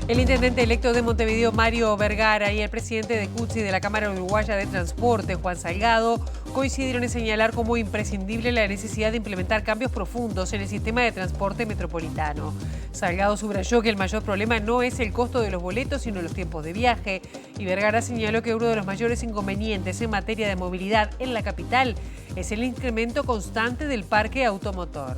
El intendente electo de Montevideo, Mario Vergara, y el presidente de CUTSI de la Cámara Uruguaya de Transporte, Juan Salgado, coincidieron en señalar como imprescindible la necesidad de implementar cambios profundos en el sistema de transporte metropolitano. Salgado subrayó que el mayor problema no es el costo de los boletos, sino los tiempos de viaje. Y Vergara señaló que uno de los mayores inconvenientes en materia de movilidad en la capital es el incremento constante del parque automotor.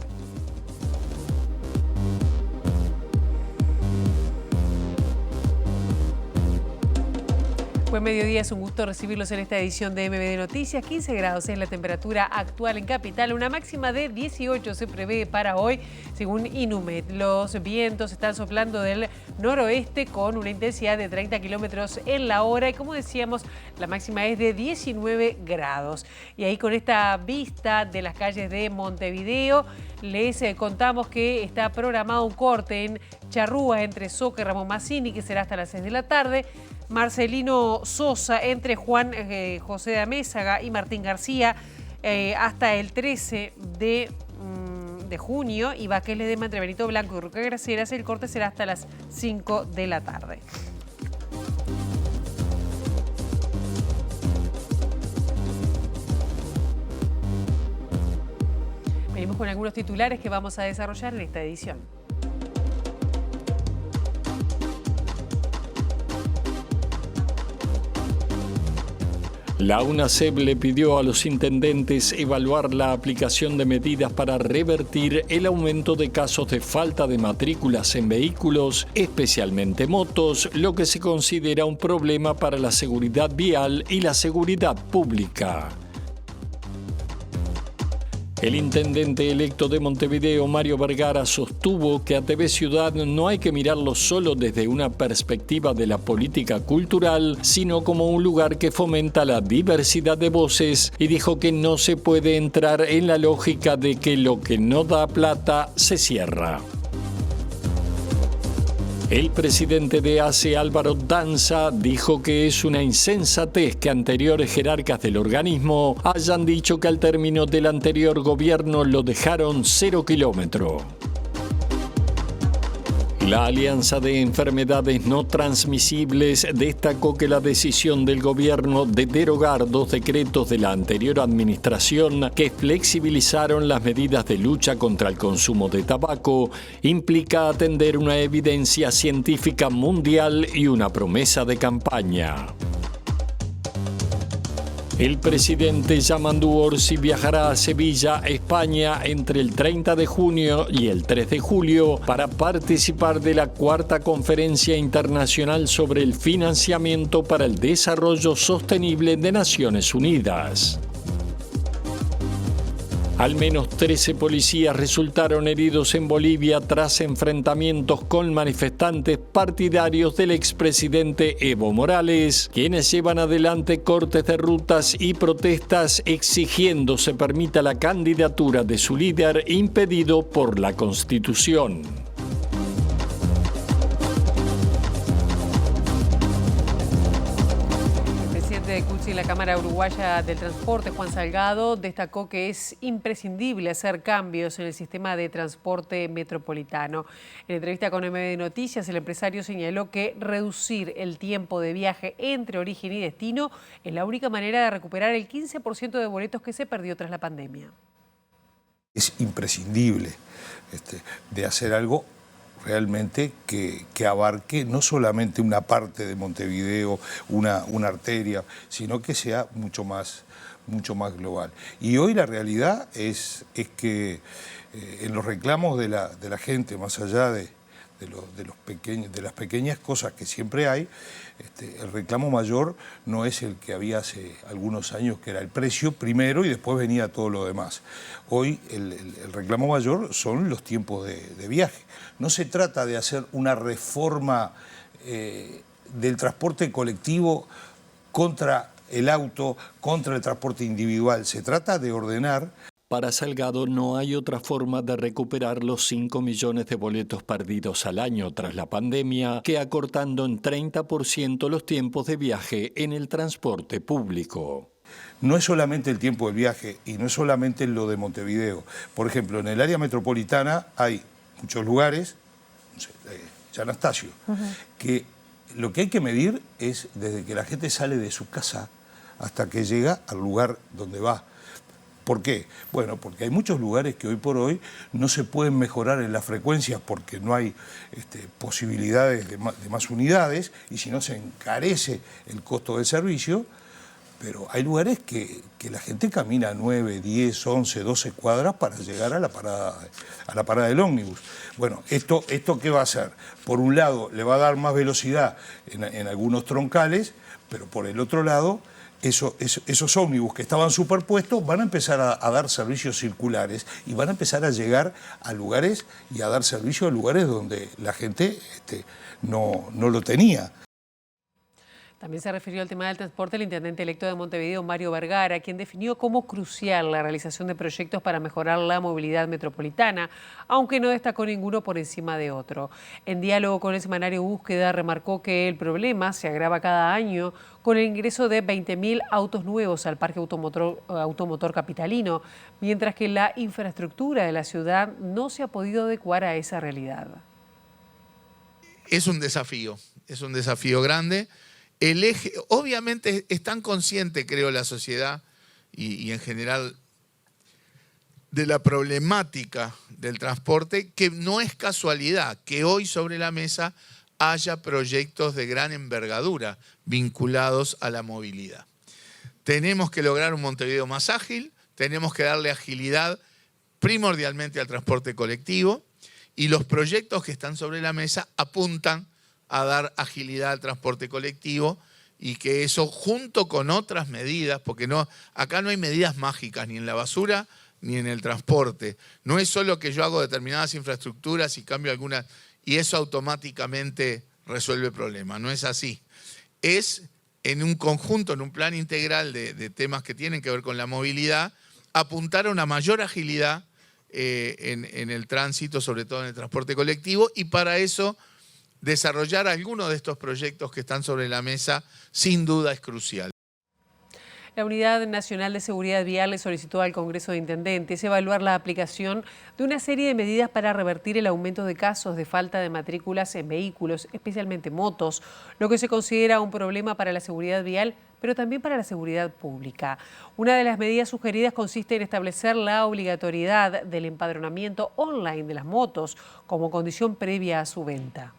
Buen mediodía, es un gusto recibirlos en esta edición de MBD Noticias. 15 grados es la temperatura actual en Capital, una máxima de 18 se prevé para hoy, según Inumet. Los vientos están soplando del noroeste con una intensidad de 30 kilómetros en la hora y, como decíamos, la máxima es de 19 grados. Y ahí, con esta vista de las calles de Montevideo, les contamos que está programado un corte en Charrúa entre Soca y Ramón Mazzini, que será hasta las 6 de la tarde. Marcelino Sosa entre Juan José de Amézaga y Martín García hasta el 13 de junio, y Baqueles de entre Benito Blanco y Roca Graceras. El corte será hasta las 5 de la tarde. Venimos con algunos titulares que vamos a desarrollar en esta edición. La UNACEP le pidió a los intendentes evaluar la aplicación de medidas para revertir el aumento de casos de falta de matrículas en vehículos, especialmente motos, lo que se considera un problema para la seguridad vial y la seguridad pública. El intendente electo de Montevideo, Mario Vergara, sostuvo que a TV Ciudad no hay que mirarlo solo desde una perspectiva de la política cultural, sino como un lugar que fomenta la diversidad de voces, y dijo que no se puede entrar en la lógica de que lo que no da plata se cierra. El presidente de ACE, Álvaro Danza, dijo que es una insensatez que anteriores jerarcas del organismo hayan dicho que al término del anterior gobierno lo dejaron 0 kilómetro. La Alianza de Enfermedades No Transmisibles destacó que la decisión del gobierno de derogar 2 decretos de la anterior administración que flexibilizaron las medidas de lucha contra el consumo de tabaco implica atender una evidencia científica mundial y una promesa de campaña. El presidente Yamandu Orsi viajará a Sevilla, España, entre el 30 de junio y el 3 de julio para participar de la 4ª Conferencia Internacional sobre el Financiamiento para el Desarrollo Sostenible de Naciones Unidas. Al menos 13 policías resultaron heridos en Bolivia tras enfrentamientos con manifestantes partidarios del expresidente Evo Morales, quienes llevan adelante cortes de rutas y protestas exigiendo se permita la candidatura de su líder impedido por la Constitución. De CUTSI en la Cámara Uruguaya del Transporte, Juan Salgado, destacó que es imprescindible hacer cambios en el sistema de transporte metropolitano. En entrevista con MBD Noticias, el empresario señaló que reducir el tiempo de viaje entre origen y destino es la única manera de recuperar el 15% de boletos que se perdió tras la pandemia. Es imprescindible de hacer algo realmente que abarque no solamente una parte de Montevideo, una arteria, sino que sea mucho más global. Y hoy la realidad es que en los reclamos de la gente, más allá de las pequeñas cosas que siempre hay, el reclamo mayor no es el que había hace algunos años, que era el precio primero y después venía todo lo demás. Hoy el reclamo mayor son los tiempos de viaje. No se trata de hacer una reforma del transporte colectivo contra el auto, contra el transporte individual. Se trata de ordenar. Para Salgado no hay otra forma de recuperar los 5 millones de boletos perdidos al año tras la pandemia que acortando en 30% los tiempos de viaje en el transporte público. No es solamente el tiempo del viaje y no es solamente lo de Montevideo. Por ejemplo, en el área metropolitana hay muchos lugares, Anastasio, que lo que hay que medir es desde que la gente sale de su casa hasta que llega al lugar donde va. ¿Por qué? Bueno, porque hay muchos lugares que hoy por hoy no se pueden mejorar en las frecuencias porque no hay posibilidades de más unidades, y si no se encarece el costo del servicio. Pero hay lugares que la gente camina 9, 10, 11, 12 cuadras para llegar a la parada del ómnibus. Bueno, ¿esto qué va a hacer? Por un lado, le va a dar más velocidad en algunos troncales, pero por el otro lado, esos ómnibus que estaban superpuestos van a empezar a dar servicios circulares y van a empezar a llegar a lugares y a dar servicio a lugares donde la gente no lo tenía. También se refirió al tema del transporte el intendente electo de Montevideo, Mario Vergara, quien definió como crucial la realización de proyectos para mejorar la movilidad metropolitana, aunque no destacó ninguno por encima de otro. En diálogo con el semanario Búsqueda, remarcó que el problema se agrava cada año con el ingreso de 20.000 autos nuevos al parque automotor capitalino, mientras que la infraestructura de la ciudad no se ha podido adecuar a esa realidad. Es un desafío grande. El eje, obviamente es tan consciente, creo, la sociedad y en general de la problemática del transporte, que no es casualidad que hoy sobre la mesa haya proyectos de gran envergadura vinculados a la movilidad. Tenemos que lograr un Montevideo más ágil, tenemos que darle agilidad primordialmente al transporte colectivo, y los proyectos que están sobre la mesa apuntan a dar agilidad al transporte colectivo, y que eso, junto con otras medidas, porque acá no hay medidas mágicas ni en la basura ni en el transporte. No es solo que yo hago determinadas infraestructuras y cambio algunas y eso automáticamente resuelve el problema. No es así. Es en un conjunto, en un plan integral de temas que tienen que ver con la movilidad, apuntar a una mayor agilidad en el tránsito, sobre todo en el transporte colectivo, y para eso desarrollar algunos de estos proyectos que están sobre la mesa, sin duda es crucial. La Unidad Nacional de Seguridad Vial le solicitó al Congreso de Intendentes evaluar la aplicación de una serie de medidas para revertir el aumento de casos de falta de matrículas en vehículos, especialmente motos, lo que se considera un problema para la seguridad vial, pero también para la seguridad pública. Una de las medidas sugeridas consiste en establecer la obligatoriedad del empadronamiento online de las motos como condición previa a su venta.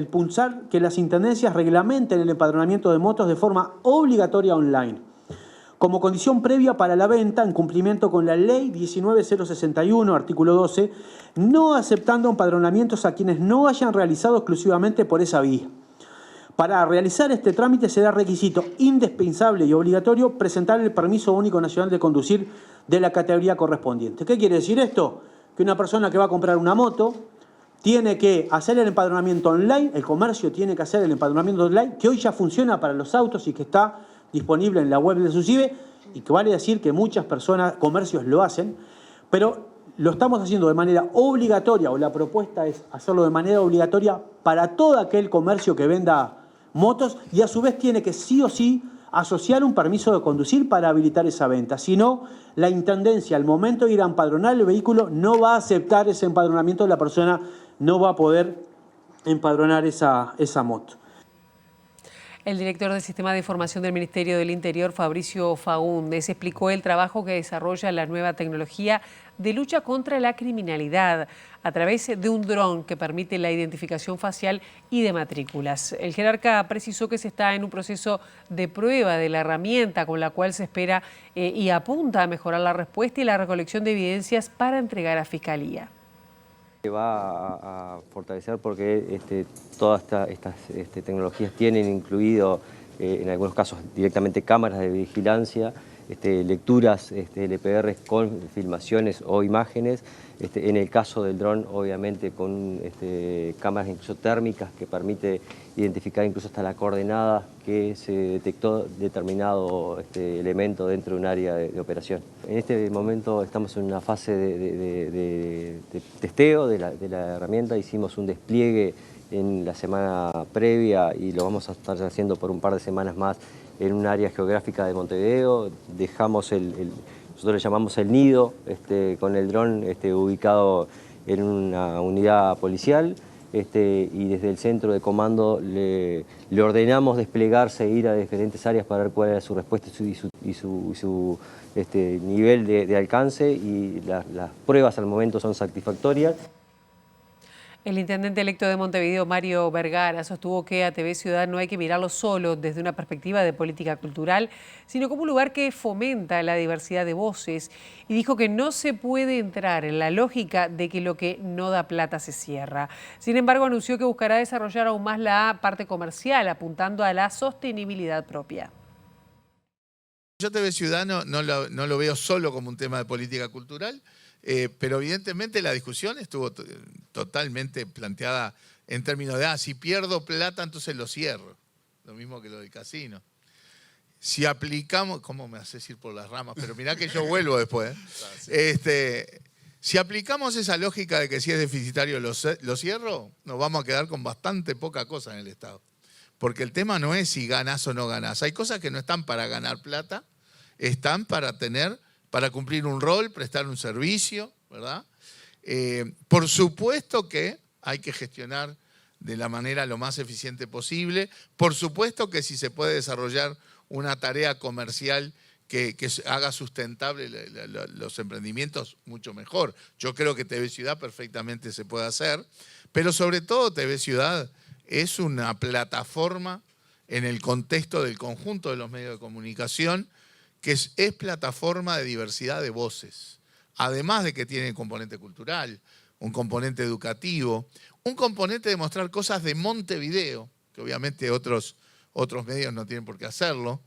Impulsar que las intendencias reglamenten el empadronamiento de motos de forma obligatoria online, como condición previa para la venta, en cumplimiento con la Ley 19.061, artículo 12, no aceptando empadronamientos a quienes no hayan realizado exclusivamente por esa vía. Para realizar este trámite será requisito indispensable y obligatorio presentar el Permiso Único Nacional de Conducir de la categoría correspondiente. ¿Qué quiere decir esto? Que una persona que va a comprar una moto tiene que hacer el empadronamiento online, el comercio tiene que hacer el empadronamiento online, que hoy ya funciona para los autos y que está disponible en la web de SUSIBE, y que vale decir que muchas personas, comercios lo hacen, pero lo estamos haciendo de manera obligatoria, o la propuesta es hacerlo de manera obligatoria para todo aquel comercio que venda motos, y a su vez tiene que sí o sí asociar un permiso de conducir para habilitar esa venta. Si no, la intendencia al momento de ir a empadronar el vehículo no va a aceptar ese empadronamiento, la persona no va a poder empadronar esa moto. El director del Sistema de Información del Ministerio del Interior, Fabricio Faúndez, explicó el trabajo que desarrolla la nueva tecnología de lucha contra la criminalidad a través de un dron que permite la identificación facial y de matrículas. El jerarca precisó que se está en un proceso de prueba de la herramienta con la cual se espera y apunta a mejorar la respuesta y la recolección de evidencias para entregar a Fiscalía. Va a fortalecer porque todas estas tecnologías tienen incluido, en algunos casos directamente, cámaras de vigilancia, lecturas LPR con filmaciones o imágenes. En el caso del dron, obviamente, con cámaras incluso térmicas que permite identificar incluso hasta la coordenada que se detectó determinado elemento dentro de un área de operación. En este momento estamos en una fase de testeo de la herramienta. Hicimos un despliegue en la semana previa y lo vamos a estar haciendo por un par de semanas más en un área geográfica de Montevideo. Dejamos nosotros le llamamos el nido, con el dron ubicado en una unidad policial. y desde el centro de comando le ordenamos desplegarse, ir a diferentes áreas para ver cuál era su respuesta y su nivel de alcance, y las pruebas al momento son satisfactorias. El intendente electo de Montevideo, Mario Vergara, sostuvo que a TV Ciudad no hay que mirarlo solo desde una perspectiva de política cultural, sino como un lugar que fomenta la diversidad de voces, y dijo que no se puede entrar en la lógica de que lo que no da plata se cierra. Sin embargo, anunció que buscará desarrollar aún más la parte comercial, apuntando a la sostenibilidad propia. Yo TV Ciudad no lo veo solo como un tema de política cultural, pero evidentemente la discusión estuvo totalmente planteada en términos de, si pierdo plata, entonces lo cierro. Lo mismo que lo del casino. Si aplicamos, ¿cómo me haces ir por las ramas? Pero mirá que yo vuelvo después. Si aplicamos esa lógica de que si es deficitario lo cierro, nos vamos a quedar con bastante poca cosa en el Estado. Porque el tema no es si ganás o no ganás. Hay cosas que no están para ganar plata, están para cumplir un rol, prestar un servicio, ¿verdad? Por supuesto que hay que gestionar de la manera lo más eficiente posible. Por supuesto que si se puede desarrollar una tarea comercial que haga sustentable los emprendimientos, mucho mejor. Yo creo que TV Ciudad perfectamente se puede hacer, pero sobre todo TV Ciudad es una plataforma en el contexto del conjunto de los medios de comunicación, que es plataforma de diversidad de voces. Además de que tiene un componente cultural, un componente educativo, un componente de mostrar cosas de Montevideo, que obviamente otros medios no tienen por qué hacerlo.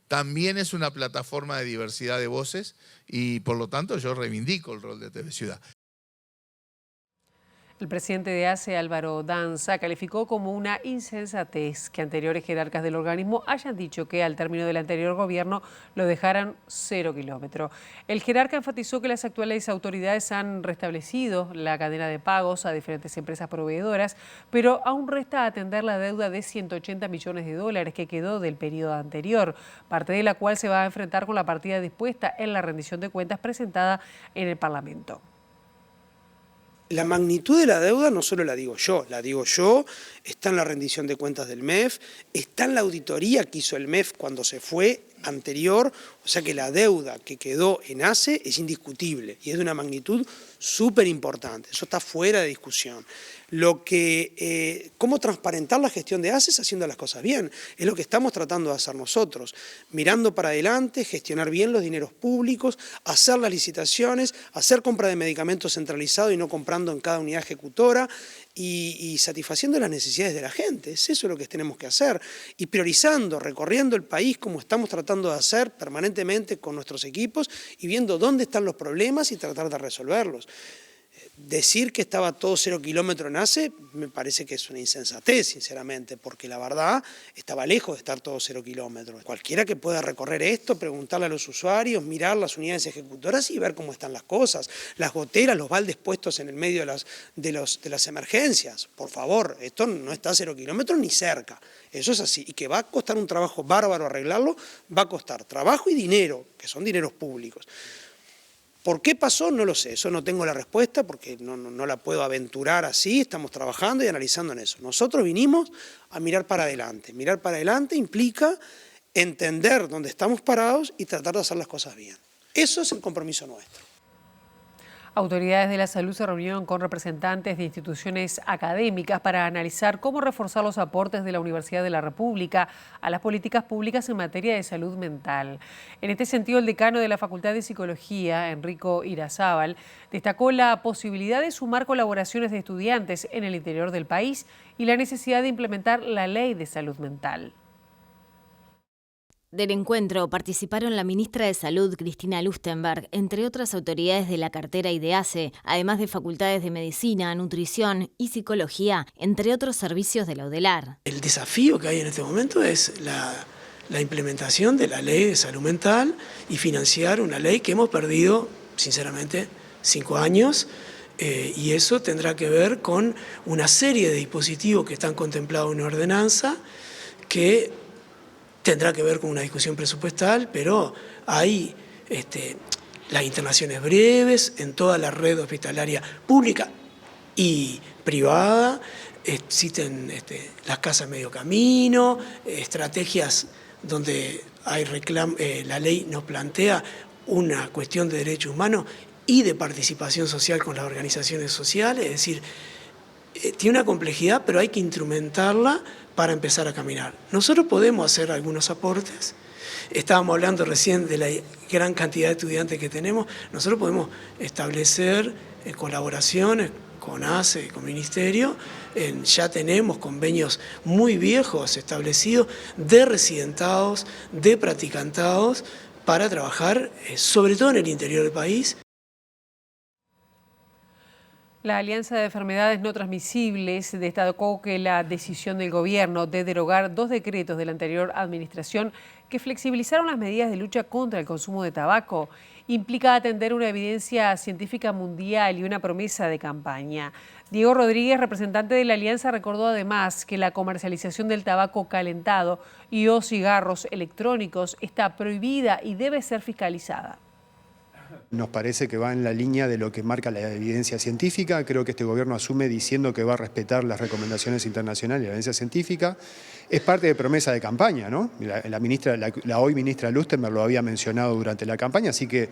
También es una plataforma de diversidad de voces y por lo tanto yo reivindico el rol de TV Ciudad. El presidente de ACE, Álvaro Danza, calificó como una insensatez que anteriores jerarcas del organismo hayan dicho que al término del anterior gobierno lo dejaran 0 kilómetro. El jerarca enfatizó que las actuales autoridades han restablecido la cadena de pagos a diferentes empresas proveedoras, pero aún resta atender la deuda de 180 millones de dólares que quedó del periodo anterior, parte de la cual se va a enfrentar con la partida dispuesta en la rendición de cuentas presentada en el Parlamento. La magnitud de la deuda no solo la digo yo, está en la rendición de cuentas del MEF, está en la auditoría que hizo el MEF cuando se fue anterior, o sea que la deuda que quedó en ACE es indiscutible y es de una magnitud súper importante, eso está fuera de discusión. Cómo transparentar la gestión de ACE es haciendo las cosas bien, es lo que estamos tratando de hacer nosotros, mirando para adelante, gestionar bien los dineros públicos, hacer las licitaciones, hacer compra de medicamentos centralizado y no comprando en cada unidad ejecutora y satisfaciendo las necesidades de la gente, es eso lo que tenemos que hacer y priorizando, recorriendo el país como estamos tratando de hacer permanentemente con nuestros equipos y viendo dónde están los problemas y tratar de resolverlos. Decir que estaba todo 0 kilómetros en ACE me parece que es una insensatez, sinceramente, porque la verdad estaba lejos de estar todo 0 kilómetros. Cualquiera que pueda recorrer esto, preguntarle a los usuarios, mirar las unidades ejecutoras y ver cómo están las cosas. Las goteras, los baldes puestos en el medio de las emergencias. Por favor, esto no está a 0 kilómetros ni cerca. Eso es así. Y que va a costar un trabajo bárbaro arreglarlo, va a costar trabajo y dinero, que son dineros públicos. ¿Por qué pasó? No lo sé, eso no tengo la respuesta porque no la puedo aventurar así, estamos trabajando y analizando en eso. Nosotros vinimos a mirar para adelante. Mirar para adelante implica entender dónde estamos parados y tratar de hacer las cosas bien. Eso es el compromiso nuestro. Autoridades de la salud se reunieron con representantes de instituciones académicas para analizar cómo reforzar los aportes de la Universidad de la República a las políticas públicas en materia de salud mental. En este sentido, el decano de la Facultad de Psicología, Enrico Irazábal, destacó la posibilidad de sumar colaboraciones de estudiantes en el interior del país y la necesidad de implementar la Ley de Salud Mental. Del encuentro participaron la ministra de Salud, Cristina Lustenberg, entre otras autoridades de la cartera y de ACE, además de facultades de Medicina, Nutrición y Psicología, entre otros servicios de la UDELAR. El desafío que hay en este momento es la implementación de la Ley de Salud Mental y financiar una ley que hemos perdido, sinceramente, 5 años, y eso tendrá que ver con una serie de dispositivos que están contemplados en una ordenanza que tendrá que ver con una discusión presupuestal, pero hay las internaciones breves en toda la red hospitalaria pública y privada, existen las casas medio camino, estrategias donde hay la ley nos plantea una cuestión de derechos humanos y de participación social con las organizaciones sociales, es decir, tiene una complejidad, pero hay que instrumentarla para empezar a caminar. Nosotros podemos hacer algunos aportes. Estábamos hablando recién de la gran cantidad de estudiantes que tenemos. Nosotros podemos establecer colaboraciones con ACE, con Ministerio. Ya tenemos convenios muy viejos establecidos de residentados, de practicantados, para trabajar sobre todo en el interior del país. La Alianza de Enfermedades No Transmisibles destacó que la decisión del gobierno de derogar 2 decretos de la anterior administración que flexibilizaron las medidas de lucha contra el consumo de tabaco implica atender una evidencia científica mundial y una promesa de campaña. Diego Rodríguez, representante de la Alianza, recordó además que la comercialización del tabaco calentado y o cigarros electrónicos está prohibida y debe ser fiscalizada. Nos parece que va en la línea de lo que marca la evidencia científica. Creo que este gobierno asume diciendo que va a respetar las recomendaciones internacionales y la evidencia científica. Es parte de promesa de campaña, ¿no? La hoy ministra Lustenberg lo había mencionado durante la campaña, así que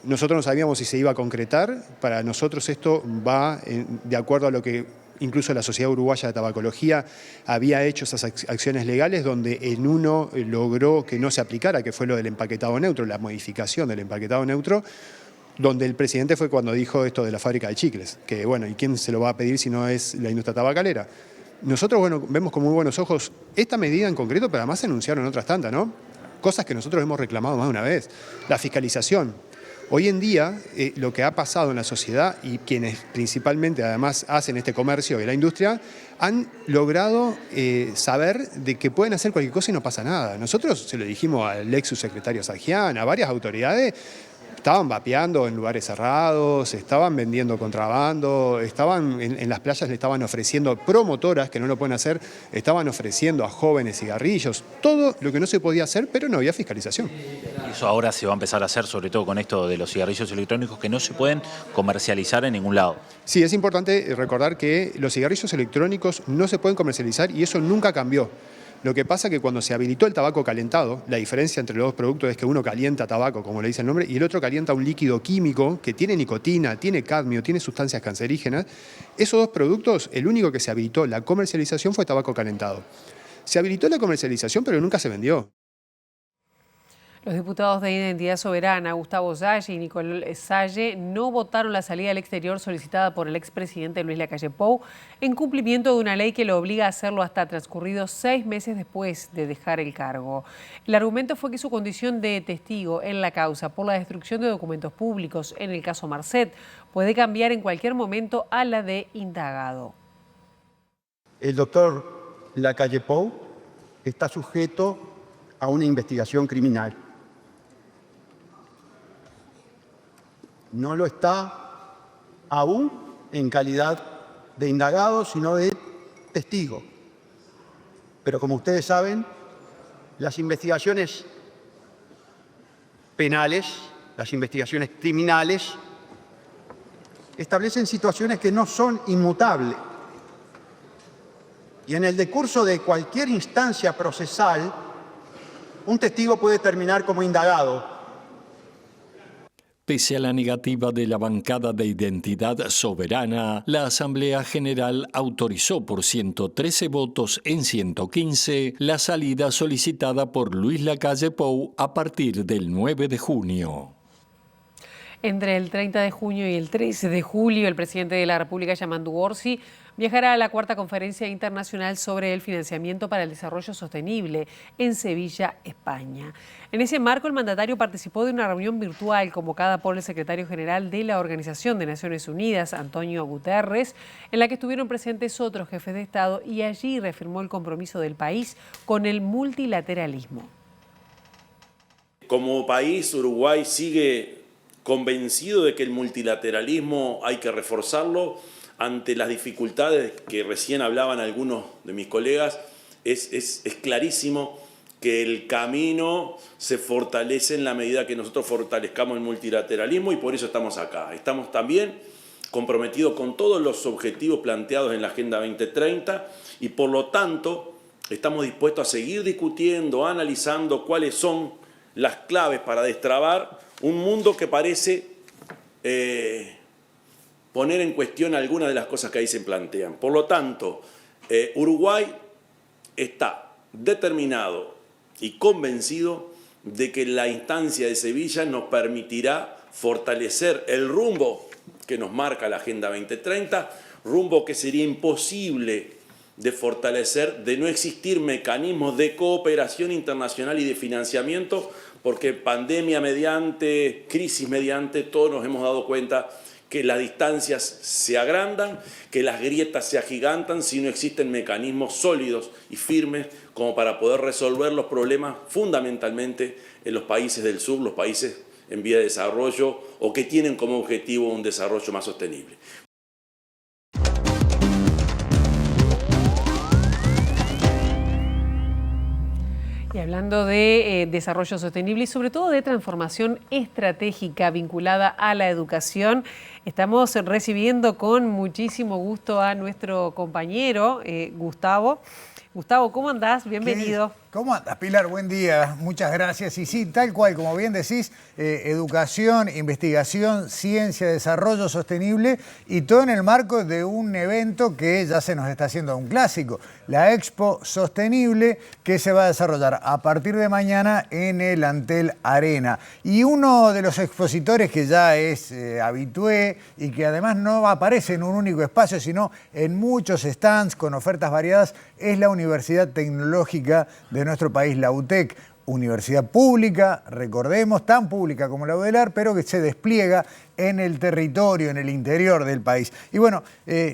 nosotros no sabíamos si se iba a concretar. Para nosotros esto va de acuerdo a lo que incluso la Sociedad Uruguaya de Tabacología había hecho esas acciones legales donde en uno logró que no se aplicara, que fue lo del empaquetado neutro, la modificación del empaquetado neutro, donde el presidente fue cuando dijo esto de la fábrica de chicles, que bueno, ¿y quién se lo va a pedir si no es la industria tabacalera? Nosotros, bueno, vemos con muy buenos ojos esta medida en concreto, pero además se anunciaron otras tantas, ¿no? Cosas que nosotros hemos reclamado más de una vez. La fiscalización. Hoy en día, lo que ha pasado en la sociedad y quienes principalmente además hacen este comercio y la industria, han logrado saber de que pueden hacer cualquier cosa y no pasa nada. Nosotros se lo dijimos al ex subsecretario Sajian, a varias autoridades, estaban vapeando en lugares cerrados, estaban vendiendo contrabando, estaban en las playas le estaban ofreciendo promotoras que no lo pueden hacer, estaban ofreciendo a jóvenes cigarrillos, todo lo que no se podía hacer, pero no había fiscalización. Eso ahora se va a empezar a hacer, sobre todo con esto de los cigarrillos electrónicos que no se pueden comercializar en ningún lado. Sí, es importante recordar que los cigarrillos electrónicos no se pueden comercializar y eso nunca cambió. Lo que pasa es que cuando se habilitó el tabaco calentado, la diferencia entre los dos productos es que uno calienta tabaco, como le dice el nombre, y el otro calienta un líquido químico que tiene nicotina, tiene cadmio, tiene sustancias cancerígenas. Esos dos productos, el único que se habilitó la comercialización fue tabaco calentado. Se habilitó la comercialización, pero nunca se vendió. Los diputados de Identidad Soberana, Gustavo Salle y Nicolás Salle, no votaron la salida al exterior solicitada por el expresidente Luis Lacalle Pou en cumplimiento de una ley que lo obliga a hacerlo hasta transcurridos 6 meses después de dejar el cargo. El argumento fue que su condición de testigo en la causa por la destrucción de documentos públicos en el caso Marcet puede cambiar en cualquier momento a la de indagado. El doctor Lacalle Pou está sujeto a una investigación criminal. No lo está aún en calidad de indagado, sino de testigo. Pero como ustedes saben, las investigaciones penales, las investigaciones criminales, establecen situaciones que no son inmutables. Y en el decurso de cualquier instancia procesal, un testigo puede terminar como indagado. Pese a la negativa de la bancada de Identidad Soberana, la Asamblea General autorizó por 113 votos en 115 la salida solicitada por Luis Lacalle Pou a partir del 9 de junio. Entre el 30 de junio y el 13 de julio, el presidente de la República, Yamandu Orsi, viajará a la 4ª Conferencia Internacional sobre el Financiamiento para el Desarrollo Sostenible en Sevilla, España. En ese marco, el mandatario participó de una reunión virtual convocada por el secretario general de la Organización de Naciones Unidas, Antonio Guterres, en la que estuvieron presentes otros jefes de Estado y allí reafirmó el compromiso del país con el multilateralismo. Como país, Uruguay sigue convencido de que el multilateralismo hay que reforzarlo ante las dificultades que recién hablaban algunos de mis colegas. Es clarísimo que el camino se fortalece en la medida que nosotros fortalezcamos el multilateralismo y por eso estamos acá. Estamos también comprometido con todos los objetivos planteados en la Agenda 2030 y por lo tanto estamos dispuestos a seguir discutiendo, analizando cuáles son las claves para destrabar un mundo que parece poner en cuestión algunas de las cosas que ahí se plantean. Por lo tanto, Uruguay está determinado y convencido de que la instancia de Sevilla nos permitirá fortalecer el rumbo que nos marca la Agenda 2030, rumbo que sería imposible de fortalecer, de no existir mecanismos de cooperación internacional y de financiamiento, porque pandemia mediante, crisis mediante, todos nos hemos dado cuenta que las distancias se agrandan, que las grietas se agigantan si no existen mecanismos sólidos y firmes como para poder resolver los problemas fundamentalmente en los países del sur, los países en vía de desarrollo o que tienen como objetivo un desarrollo más sostenible. Y hablando de desarrollo sostenible y sobre todo de transformación estratégica vinculada a la educación, estamos recibiendo con muchísimo gusto a nuestro compañero Gustavo. Gustavo, ¿cómo andás? Bienvenido. ¿Cómo andas, Pilar? Buen día, muchas gracias. Y sí, tal cual, como bien decís, educación, investigación, ciencia, desarrollo sostenible y todo en el marco de un evento que ya se nos está haciendo un clásico, la Expo Sostenible, que se va a desarrollar a partir de mañana en el Antel Arena. Y uno de los expositores que ya es habitué y que además no aparece en un único espacio, sino en muchos stands con ofertas variadas, es la Universidad Tecnológica de nuestro país, la UTEC, universidad pública, recordemos, tan pública como la UDELAR, pero que se despliega en el territorio, en el interior del país. Y bueno,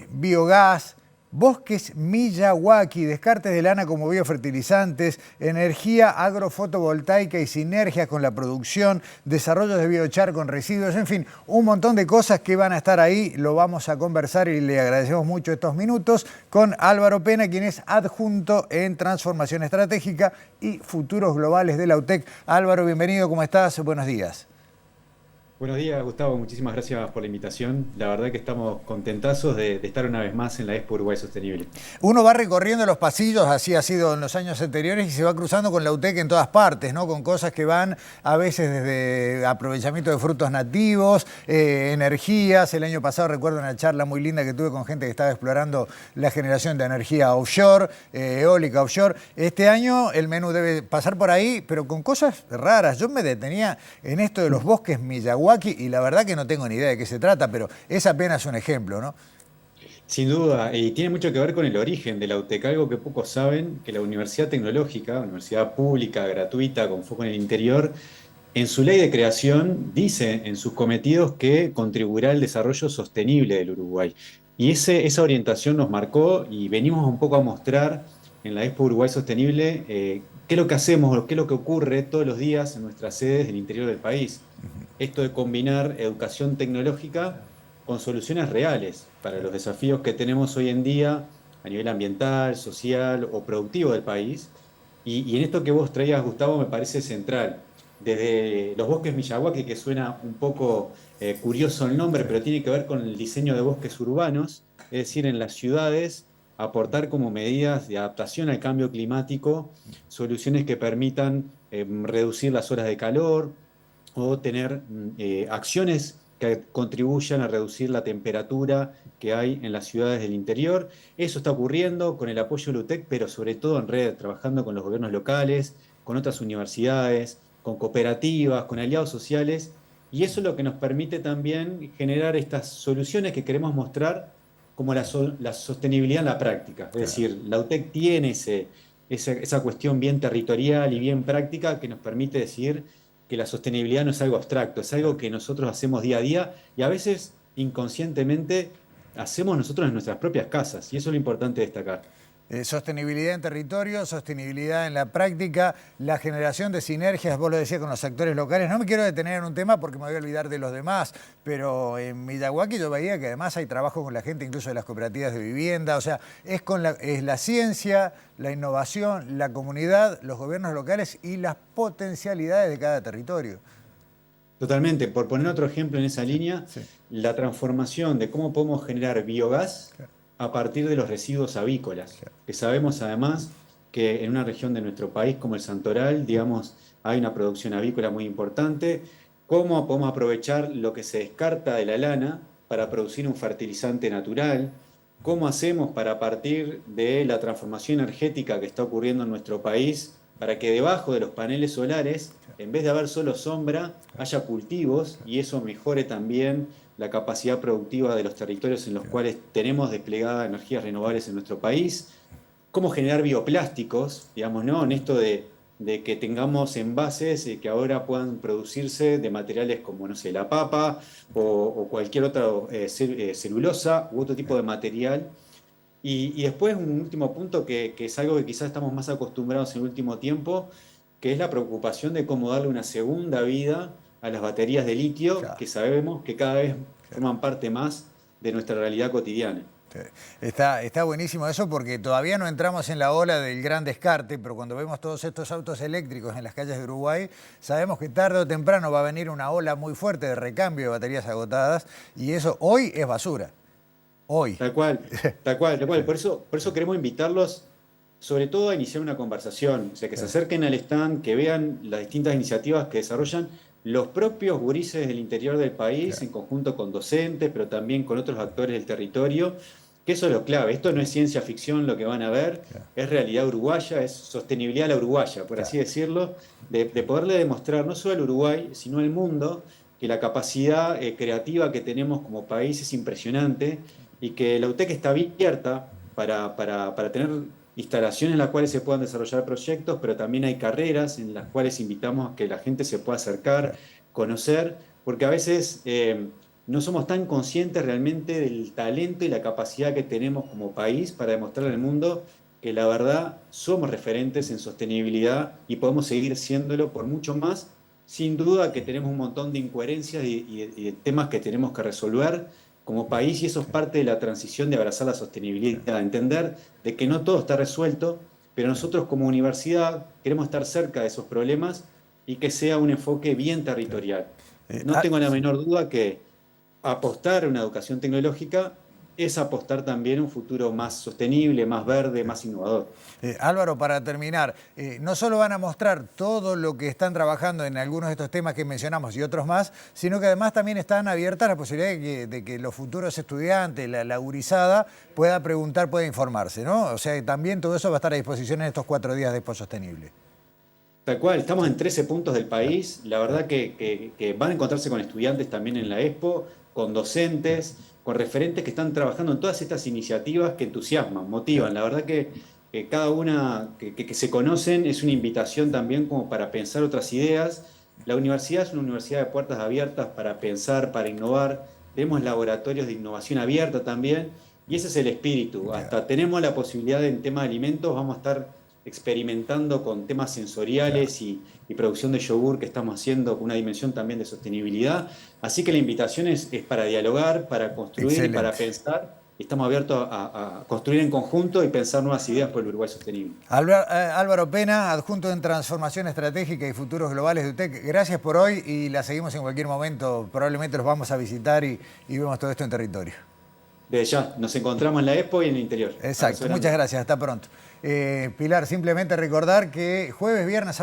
biogás, bosques Miyawaki, descartes de lana como biofertilizantes, energía agrofotovoltaica y sinergias con la producción, desarrollo de biochar con residuos, en fin, un montón de cosas que van a estar ahí. Lo vamos a conversar y le agradecemos mucho estos minutos con Álvaro Pena, quien es adjunto en Transformación Estratégica y Futuros Globales de la UTEC. Álvaro, bienvenido, ¿cómo estás? Buenos días. Buenos días, Gustavo. Muchísimas gracias por la invitación. La verdad que estamos contentazos de estar una vez más en la Expo Uruguay Sostenible. Uno va recorriendo los pasillos, así ha sido en los años anteriores, y se va cruzando con la UTEC en todas partes, ¿no? Con cosas que van a veces desde aprovechamiento de frutos nativos, energías. El año pasado recuerdo una charla muy linda que tuve con gente que estaba explorando la generación de energía offshore, eólica offshore. Este año el menú debe pasar por ahí, pero con cosas raras. Yo me detenía en esto de los bosques Miyawaki, y la verdad que no tengo ni idea de qué se trata, pero es apenas un ejemplo, ¿no? Sin duda, y tiene mucho que ver con el origen de la UTEC, algo que pocos saben, que la Universidad Tecnológica, universidad pública, gratuita, con foco en el interior, en su ley de creación dice en sus cometidos que contribuirá al desarrollo sostenible del Uruguay. Y esa orientación nos marcó y venimos un poco a mostrar en la Expo Uruguay Sostenible qué es lo que hacemos, qué es lo que ocurre todos los días en nuestras sedes del interior del país. Esto de combinar educación tecnológica con soluciones reales para los desafíos que tenemos hoy en día a nivel ambiental, social o productivo del país. Y en esto que vos traías, Gustavo, me parece central. Desde los bosques Miyawaki, que suena un poco curioso el nombre, pero tiene que ver con el diseño de bosques urbanos, es decir, en las ciudades, aportar como medidas de adaptación al cambio climático soluciones que permitan reducir las horas de calor, o tener acciones que contribuyan a reducir la temperatura que hay en las ciudades del interior. Eso está ocurriendo con el apoyo de la UTEC, pero sobre todo en red, trabajando con los gobiernos locales, con otras universidades, con cooperativas, con aliados sociales, y eso es lo que nos permite también generar estas soluciones que queremos mostrar como la sostenibilidad en la práctica. Es decir, la UTEC tiene esa cuestión bien territorial y bien práctica que nos permite decir que la sostenibilidad no es algo abstracto, es algo que nosotros hacemos día a día y a veces inconscientemente hacemos nosotros en nuestras propias casas, y eso es lo importante destacar. Sostenibilidad en territorio, sostenibilidad en la práctica, la generación de sinergias, vos lo decías, con los actores locales. No me quiero detener en un tema porque me voy a olvidar de los demás, pero en Miyawaki yo veía que además hay trabajo con la gente incluso de las cooperativas de vivienda, o sea, es la ciencia, la innovación, la comunidad, los gobiernos locales y las potencialidades de cada territorio. Totalmente. Por poner otro ejemplo en esa línea, la transformación de cómo podemos generar biogás a partir de los residuos avícolas, que sabemos además que en una región de nuestro país como el Santoral, digamos, hay una producción avícola muy importante. Cómo podemos aprovechar lo que se descarta de la lana para producir un fertilizante natural. Cómo hacemos para, a partir de la transformación energética que está ocurriendo en nuestro país, para que debajo de los paneles solares, en vez de haber solo sombra, haya cultivos y eso mejore también la capacidad productiva de los territorios en los cuales tenemos desplegadas energías renovables en nuestro país. Cómo generar bioplásticos, digamos, ¿no? En esto de que tengamos envases que ahora puedan producirse de materiales como, no sé, la papa o cualquier otra celulosa u otro tipo de material. Y después un último punto que es algo que quizás estamos más acostumbrados en el último tiempo, que es la preocupación de cómo darle una segunda vida a las baterías de litio, que sabemos que cada vez forman parte más de nuestra realidad cotidiana. Está buenísimo eso porque todavía no entramos en la ola del gran descarte, pero cuando vemos todos estos autos eléctricos en las calles de Uruguay, sabemos que tarde o temprano va a venir una ola muy fuerte de recambio de baterías agotadas y eso hoy es basura. Hoy. Tal cual. Por eso queremos invitarlos sobre todo a iniciar una conversación, o sea, que se acerquen al stand, que vean las distintas iniciativas que desarrollan los propios gurises del interior del país, en conjunto con docentes, pero también con otros actores del territorio, que eso es lo clave. Esto no es ciencia ficción lo que van a ver, es realidad uruguaya, es sostenibilidad a la uruguaya, por así decirlo, de poderle demostrar no solo al Uruguay, sino al mundo, que la capacidad creativa que tenemos como país es impresionante y que la UTEC está abierta para tener instalaciones en las cuales se puedan desarrollar proyectos, pero también hay carreras en las cuales invitamos a que la gente se pueda acercar, conocer, porque a veces no somos tan conscientes realmente del talento y la capacidad que tenemos como país para demostrarle al mundo que la verdad somos referentes en sostenibilidad y podemos seguir siéndolo por mucho más. Sin duda que tenemos un montón de incoherencias y de temas que tenemos que resolver como país y eso es parte de la transición de abrazar la sostenibilidad, entender de que no todo está resuelto, pero nosotros como universidad queremos estar cerca de esos problemas y que sea un enfoque bien territorial. No tengo la menor duda que apostar a una educación tecnológica es apostar también a un futuro más sostenible, más verde, más innovador. Álvaro, para terminar, no solo van a mostrar todo lo que están trabajando en algunos de estos temas que mencionamos y otros más, sino que además también están abiertas la posibilidad de que los futuros estudiantes, la gurizada, pueda preguntar, pueda informarse, ¿no? O sea, también todo eso va a estar a disposición en estos 4 días de Expo Sostenible. Tal cual, estamos en 13 puntos del país, la verdad que van a encontrarse con estudiantes también en la Expo, con docentes, con referentes que están trabajando en todas estas iniciativas que entusiasman, motivan. La verdad que cada una que se conocen es una invitación también como para pensar otras ideas. La universidad es una universidad de puertas abiertas para pensar, para innovar. Tenemos laboratorios de innovación abierta también y ese es el espíritu. Hasta tenemos la posibilidad en tema de alimentos, vamos a estar experimentando con temas sensoriales y producción de yogur que estamos haciendo con una dimensión también de sostenibilidad. Así que la invitación es para dialogar, para construir y para pensar. Estamos abiertos a construir en conjunto y pensar nuevas ideas por el Uruguay sostenible. Álvaro Pena, adjunto en Transformación Estratégica y Futuros Globales de UTEC, gracias por hoy y la seguimos en cualquier momento. Probablemente los vamos a visitar y vemos todo esto en territorio. Desde ya, nos encontramos en la Expo y en el interior. Exacto, muchas gracias, hasta pronto. Pilar, simplemente recordar que jueves, viernes,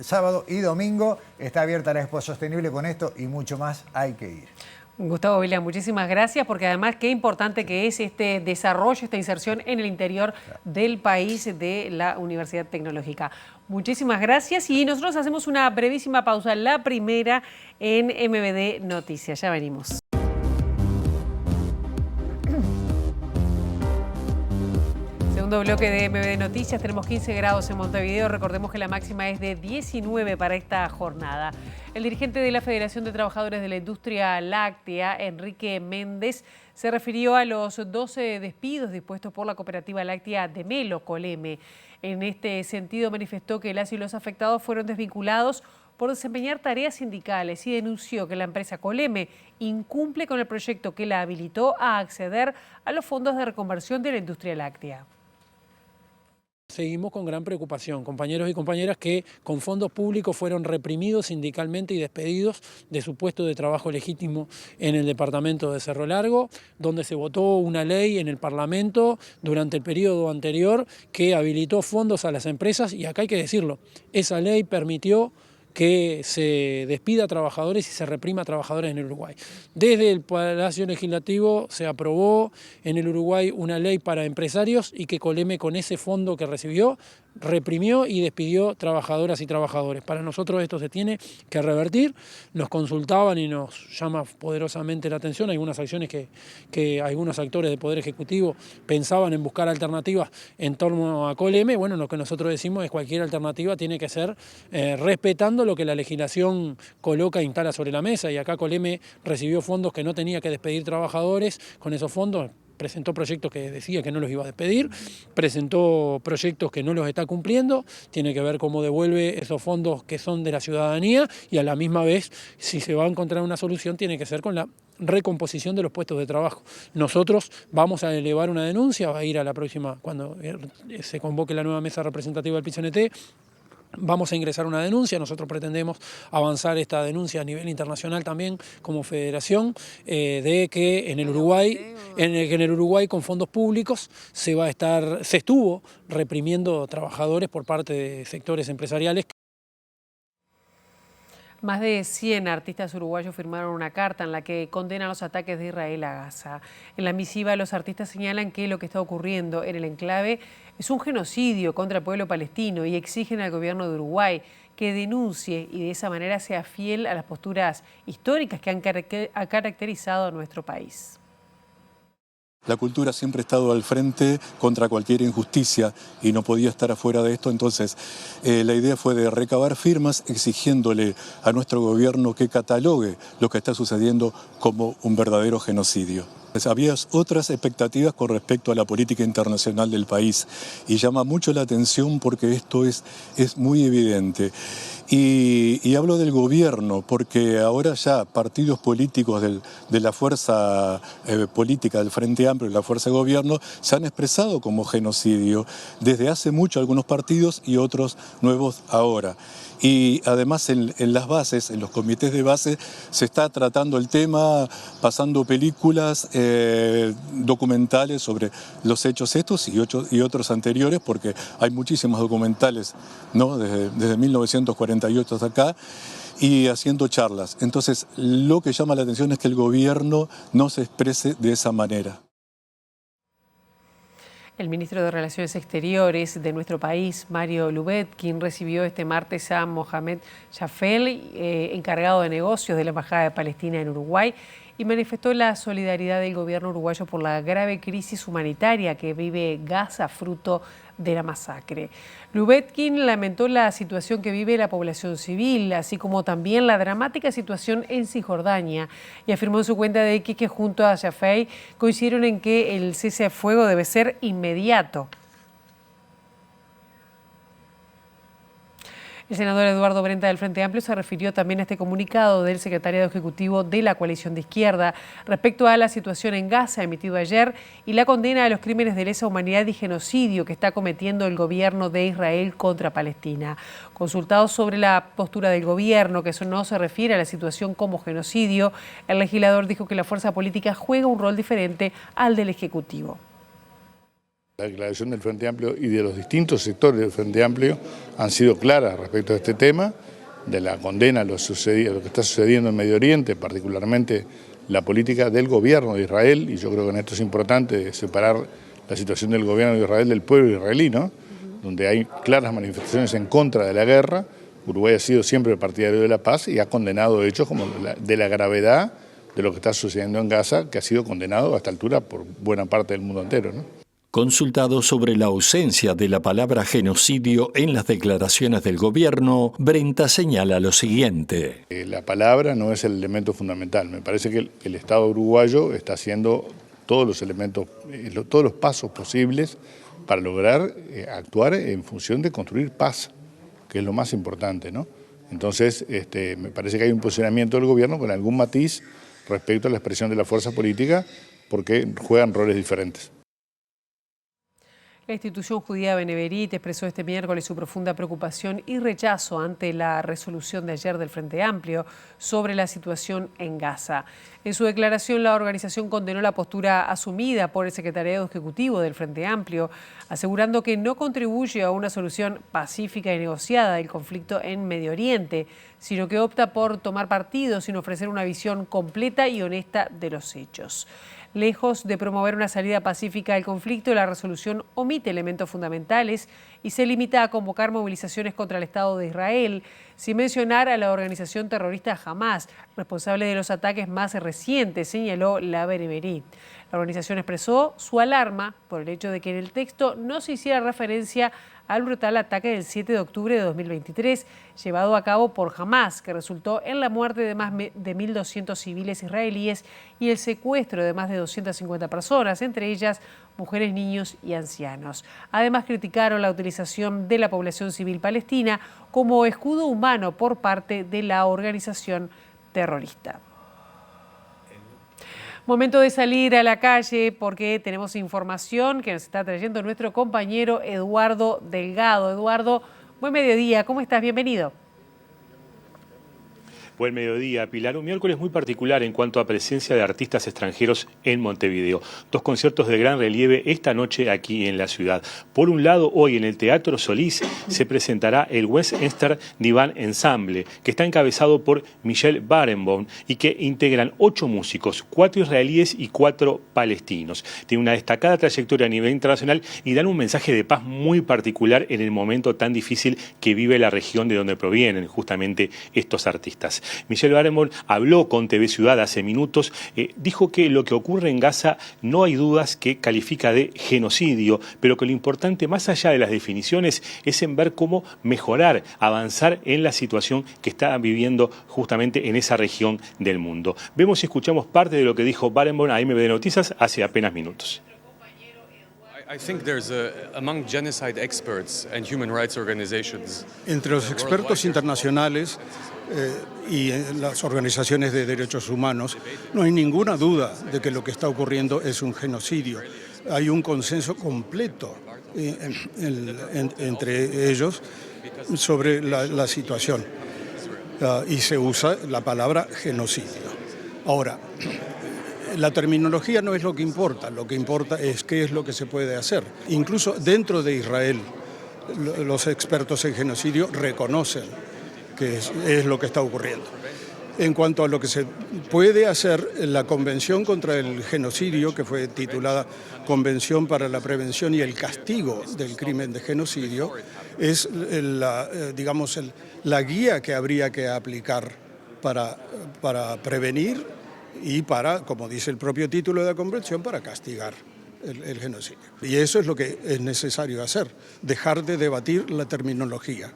sábado y domingo está abierta la Expo Sostenible. Con esto y mucho más hay que ir. Gustavo Vila, muchísimas gracias, porque además qué importante que es este desarrollo, esta inserción en el interior del país de la Universidad Tecnológica. Muchísimas gracias y nosotros hacemos una brevísima pausa, la primera en MBD Noticias. Ya venimos. Segundo bloque de MBD Noticias, tenemos 15 grados en Montevideo, recordemos que la máxima es de 19 para esta jornada. El dirigente de la Federación de Trabajadores de la Industria Láctea, Enrique Méndez, se refirió a los 12 despidos dispuestos por la cooperativa láctea de Melo, Coleme. En este sentido manifestó que las y los afectados fueron desvinculados por desempeñar tareas sindicales y denunció que la empresa Coleme incumple con el proyecto que la habilitó a acceder a los fondos de reconversión de la industria láctea. Seguimos con gran preocupación, compañeros y compañeras que con fondos públicos fueron reprimidos sindicalmente y despedidos de su puesto de trabajo legítimo en el departamento de Cerro Largo, donde se votó una ley en el Parlamento durante el periodo anterior que habilitó fondos a las empresas, y acá hay que decirlo, esa ley permitió que se despida a trabajadores y se reprima a trabajadores en el Uruguay. Desde el Palacio Legislativo se aprobó en el Uruguay una ley para empresarios y que Coleme, con ese fondo que recibió, reprimió y despidió trabajadoras y trabajadores. Para nosotros esto se tiene que revertir. Nos consultaban y nos llama poderosamente la atención algunas acciones que algunos actores del Poder Ejecutivo pensaban en buscar alternativas en torno a Coleme. Bueno, lo que nosotros decimos es que cualquier alternativa tiene que ser respetando lo que la legislación coloca e instala sobre la mesa, y acá Coleme recibió fondos que no tenía que despedir trabajadores. Con esos fondos presentó proyectos que decía que no los iba a despedir, presentó proyectos que no los está cumpliendo, tiene que ver cómo devuelve esos fondos que son de la ciudadanía, y a la misma vez, si se va a encontrar una solución, tiene que ser con la recomposición de los puestos de trabajo. Nosotros vamos a elevar una denuncia, va a ir a la próxima, cuando se convoque la nueva mesa representativa del PIT-CNT, vamos a ingresar una denuncia. Nosotros pretendemos avanzar esta denuncia a nivel internacional también como federación, de que en el Uruguay con fondos públicos se estuvo reprimiendo trabajadores por parte de sectores empresariales. Más de 100 artistas uruguayos firmaron una carta en la que condenan los ataques de Israel a Gaza. En la misiva, los artistas señalan que lo que está ocurriendo en el enclave es un genocidio contra el pueblo palestino y exigen al gobierno de Uruguay que denuncie y de esa manera sea fiel a las posturas históricas que han caracterizado a nuestro país. La cultura siempre ha estado al frente contra cualquier injusticia y no podía estar afuera de esto. Entonces, la idea fue de recabar firmas exigiéndole a nuestro gobierno que catalogue lo que está sucediendo como un verdadero genocidio. Había otras expectativas con respecto a la política internacional del país y llama mucho la atención porque esto es muy evidente. Y hablo del gobierno porque ahora ya partidos políticos de la fuerza política del Frente Amplio y la fuerza de gobierno se han expresado como genocidio desde hace mucho, algunos partidos y otros nuevos ahora. Y además en las bases, en los comités de base, se está tratando el tema, pasando películas, documentales sobre los hechos estos y otros anteriores, porque hay muchísimos documentales, ¿no? desde 1948 hasta acá, y haciendo charlas. Entonces, lo que llama la atención es que el gobierno no se exprese de esa manera. El ministro de Relaciones Exteriores de nuestro país, Mario Lubetkin, recibió este martes a Mohamed Shafel, encargado de negocios de la Embajada de Palestina en Uruguay, y manifestó la solidaridad del gobierno uruguayo por la grave crisis humanitaria que vive Gaza, fruto de la masacre. Lubetkin lamentó la situación que vive la población civil, así como también la dramática situación en Cisjordania, y afirmó en su cuenta de X que junto a Shafei coincidieron en que el cese al fuego debe ser inmediato. El senador Eduardo Brenta del Frente Amplio se refirió también a este comunicado del secretario ejecutivo de la coalición de izquierda respecto a la situación en Gaza emitido ayer y la condena a los crímenes de lesa humanidad y genocidio que está cometiendo el gobierno de Israel contra Palestina. Consultado sobre la postura del gobierno, que eso no se refiere a la situación como genocidio, el legislador dijo que la fuerza política juega un rol diferente al del Ejecutivo. La declaración del Frente Amplio y de los distintos sectores del Frente Amplio han sido claras respecto a este tema, de la condena a lo que está sucediendo en Medio Oriente, particularmente la política del gobierno de Israel, y yo creo que en esto es importante separar la situación del gobierno de Israel del pueblo israelí, ¿no? Donde hay claras manifestaciones en contra de la guerra. Uruguay ha sido siempre partidario de la paz y ha condenado hechos como de la gravedad de lo que está sucediendo en Gaza, que ha sido condenado a esta altura por buena parte del mundo entero, ¿no? Consultado sobre la ausencia de la palabra genocidio en las declaraciones del gobierno, Brenta señala lo siguiente. La palabra no es el elemento fundamental. Me parece que el Estado uruguayo está haciendo todos los elementos, todos los pasos posibles para lograr actuar en función de construir paz, que es lo más importante, ¿no? Entonces, me parece que hay un posicionamiento del gobierno con algún matiz respecto a la expresión de la fuerza política, porque juegan roles diferentes. La institución judía Beneverit expresó este miércoles su profunda preocupación y rechazo ante la resolución de ayer del Frente Amplio sobre la situación en Gaza. En su declaración, la organización condenó la postura asumida por el secretariado ejecutivo del Frente Amplio, asegurando que no contribuye a una solución pacífica y negociada del conflicto en Medio Oriente, sino que opta por tomar partido sin ofrecer una visión completa y honesta de los hechos. Lejos de promover una salida pacífica al conflicto, la resolución omite elementos fundamentales y se limita a convocar movilizaciones contra el Estado de Israel, sin mencionar a la organización terrorista Hamas, responsable de los ataques más recientes, señaló la Beneverit. La organización expresó su alarma por el hecho de que en el texto no se hiciera referencia al brutal ataque del 7 de octubre de 2023, llevado a cabo por Hamas, que resultó en la muerte de más de 1.200 civiles israelíes y el secuestro de más de 250 personas, entre ellas mujeres, niños y ancianos. Además, criticaron la utilización de la población civil palestina como escudo humano por parte de la organización terrorista. Momento de salir a la calle porque tenemos información que nos está trayendo nuestro compañero Eduardo Delgado. Eduardo, buen mediodía, ¿cómo estás? Bienvenido. Buen mediodía, Pilar. Un miércoles muy particular en cuanto a presencia de artistas extranjeros en Montevideo. 2 conciertos de gran relieve esta noche aquí en la ciudad. Por un lado, hoy en el Teatro Solís se presentará el Westminster Divan Ensemble, que está encabezado por Michel Barenboim y que integran 8 músicos, 4 israelíes y 4 palestinos. Tiene una destacada trayectoria a nivel internacional y dan un mensaje de paz muy particular en el momento tan difícil que vive la región de donde provienen justamente estos artistas. Michel Barenboim habló con TV Ciudad hace minutos, dijo que lo que ocurre en Gaza no hay dudas que califica de genocidio, pero que lo importante más allá de las definiciones es en ver cómo mejorar, avanzar en la situación que está viviendo justamente en esa región del mundo. Vemos y escuchamos parte de lo que dijo Barenboim a MBD Noticias hace apenas minutos. Entre los expertos internacionales y las organizaciones de derechos humanos, no hay ninguna duda de que lo que está ocurriendo es un genocidio. Hay un consenso completo entre ellos sobre la situación y se usa la palabra genocidio. Ahora, la terminología no es lo que importa es qué es lo que se puede hacer. Incluso dentro de Israel, los expertos en genocidio reconocen que es lo que está ocurriendo. En cuanto a lo que se puede hacer, la Convención contra el Genocidio, que fue titulada Convención para la Prevención y el Castigo del Crimen de Genocidio, es la guía que habría que aplicar para prevenir y para, como dice el propio título de la Convención, para castigar el genocidio. Y eso es lo que es necesario hacer, dejar de debatir la terminología.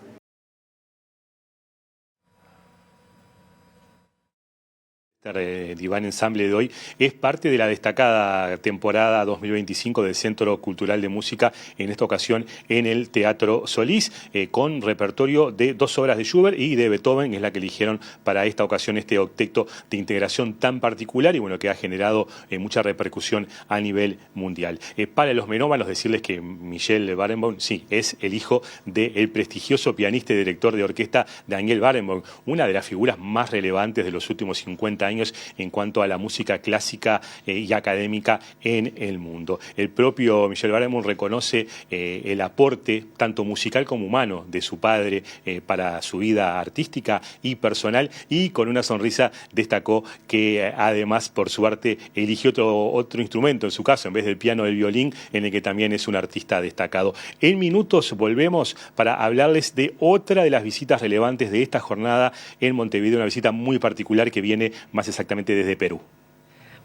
El Divan Ensemble de hoy es parte de la destacada temporada 2025 del Centro Cultural de Música, en esta ocasión en el Teatro Solís, con repertorio de 2 obras de Schubert y de Beethoven, es la que eligieron para esta ocasión este octeto de integración tan particular y bueno, que ha generado mucha repercusión a nivel mundial. Para los melómanos decirles que Michel Barenboim, sí, es el hijo del prestigioso pianista y director de orquesta Daniel Barenboim, una de las figuras más relevantes de los últimos 50 años en cuanto a la música clásica y académica en el mundo. El propio Michel Barenboim reconoce el aporte tanto musical como humano de su padre para su vida artística y personal, y con una sonrisa destacó que además por su arte eligió otro instrumento, en su caso en vez del piano, el violín, en el que también es un artista destacado. En minutos volvemos para hablarles de otra de las visitas relevantes de esta jornada en Montevideo, una visita muy particular que viene más exactamente desde Perú.